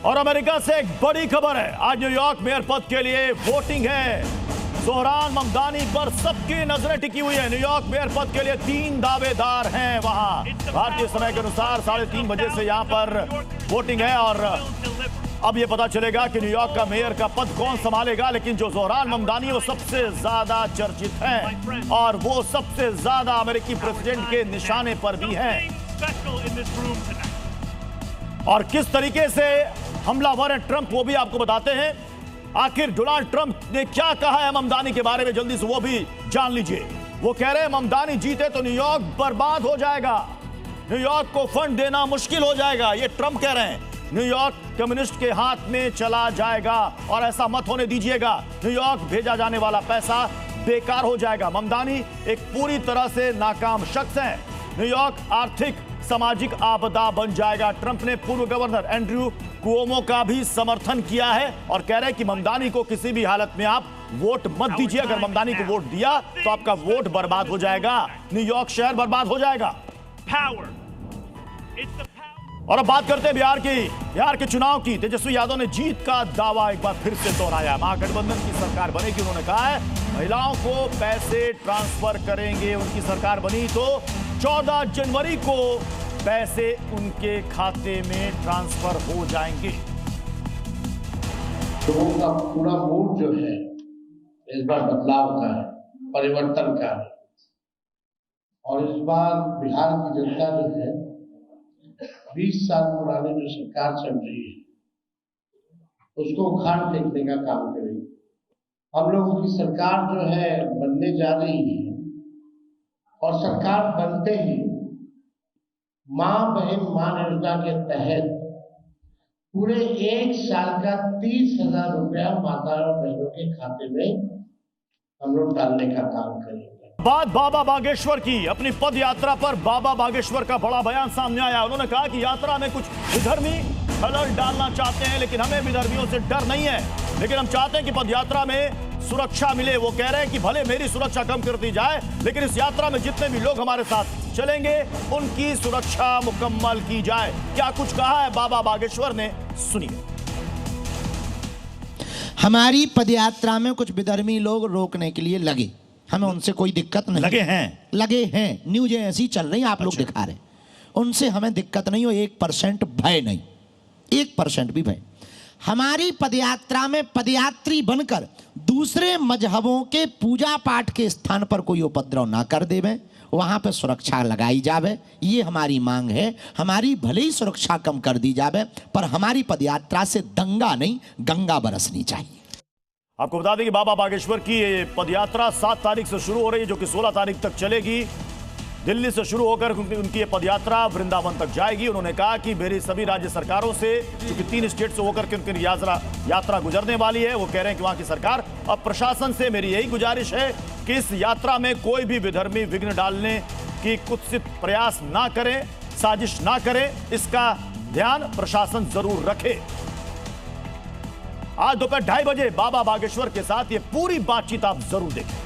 और अमेरिका से एक बड़ी खबर है। आज न्यूयॉर्क मेयर पद के लिए वोटिंग है। जोहरान ममदानी पर सबकी नजरें टिकी हुई है। न्यूयॉर्क मेयर पद के लिए 3 दावेदार हैं वहां। भारतीय समय के अनुसार 3:30 बजे से यहां पर वोटिंग है और अब यह पता चलेगा कि न्यूयॉर्क का मेयर का पद कौन संभालेगा। लेकिन जो जोहरान ममदानी है वो सबसे ज्यादा चर्चित हैं और वो सबसे ज्यादा अमेरिकी प्रेसिडेंट के निशाने पर भी हैं। और किस तरीके से हमलावर है ट्रंप वो भी आपको बताते हैं। आखिर डोनाल्ड ट्रंप ने क्या कहा है ममदानी के बारे में, जल्दी से वो भी जान लीजिए। वो कह रहे हैं ममदानी जीते तो न्यूयॉर्क बर्बाद हो जाएगा, न्यूयॉर्क को फंड देना मुश्किल हो जाएगा। ये ट्रंप कह रहे हैं न्यूयॉर्क कम्युनिस्ट के हाथ में चला जाएगा और ऐसा मत होने दीजिएगा। न्यूयॉर्क भेजा जाने वाला पैसा बेकार हो जाएगा। ममदानी एक पूरी तरह से नाकाम शख्स है। न्यूयॉर्क आर्थिक सामाजिक आपदा बन जाएगा। ट्रंप ने पूर्व गवर्नर एंड्रयू कुओमो का भी समर्थन किया है और कह रहे हैं कि ममदानी को किसी भी हालत में आप वोट मत दीजिए। अगर ममदानी को वोट दिया तो आपका वोट बर्बाद हो जाएगा, न्यूयॉर्क शहर बर्बाद हो जाएगा। और अब बात करते हैं बिहार के चुनाव की। तेजस्वी यादव ने जीत का दावा एक बार फिर से दोहराया। महागठबंधन की सरकार बनेगी। उन्होंने कहा है महिलाओं को पैसे ट्रांसफर करेंगे। उनकी सरकार बनी तो 14 जनवरी को पैसे उनके खाते में ट्रांसफर हो जाएंगे। लोगों का पूरा मूड जो है इस बार बदलाव का है, परिवर्तन का है। और इस बार बिहार की जनता जो है 20 साल पुरानी जो सरकार चल रही है उसको उखाड़ फेंकने का काम करेगी। हम लोगों की सरकार जो है बनने जा रही है और सरकार बनते ही मां बहन मान योजना के तहत पूरे 1 साल का 30,000 रुपया माताओं और बहनों के खाते में हम लोग डालने का काम करेंगे। बात बाबा बागेश्वर की। अपनी पद यात्रा पर बाबा बागेश्वर का बड़ा बयान सामने आया। उन्होंने कहा कि यात्रा में कुछ विधर्मी खलल डालना चाहते हैं, लेकिन हमें विधर्मियों से डर नहीं है। लेकिन हम चाहते हैं कि पद यात्रा में सुरक्षा मिले। वो कह रहे हैं कि भले मेरी सुरक्षा कम कर दी जाए, लेकिन इस यात्रा में जितने भी लोग हमारे साथ चलेंगे उनकी सुरक्षा मुकम्मल की जाए। क्या कुछ कहा है बाबा बागेश्वर ने, सुनिए। हमारी पदयात्रा में कुछ विधर्मी लोग रोकने के लिए लगे, हमें उनसे कोई दिक्कत नहीं। लगे हैं न्यूज़ें ऐसी चल रही, आप लोग दिखा रहे, उनसे हमें दिक्कत नहीं हो। 1% भय नहीं, 1% भी भय। हमारी पदयात्रा में पदयात्री बनकर दूसरे मजहबों के पूजा पाठ के स्थान पर कोई उपद्रव ना कर देवे, वहां पे सुरक्षा लगाई जावे, ये हमारी मांग है। हमारी भले ही सुरक्षा कम कर दी जावे, पर हमारी पदयात्रा से दंगा नहीं गंगा बरसनी चाहिए। आपको बता दें कि बाबा बागेश्वर की ये पदयात्रा 7 तारीख से शुरू हो रही है, जो कि 16 तारीख तक चलेगी। दिल्ली से शुरू होकर उनकी ये पदयात्रा वृंदावन तक जाएगी। उन्होंने कहा कि मेरी सभी राज्य सरकारों से, क्योंकि 3 स्टेट से होकर के उनकी यात्रा गुजरने वाली है, वो कह रहे हैं कि वहां की सरकार अब प्रशासन से मेरी यही गुजारिश है कि इस यात्रा में कोई भी विधर्मी विघ्न डालने की कुत्सित प्रयास ना करे, साजिश ना करे, इसका ध्यान प्रशासन जरूर रखे। आज दोपहर 2:30 बजे बाबा बागेश्वर के साथ ये पूरी बातचीत आप जरूर देखें।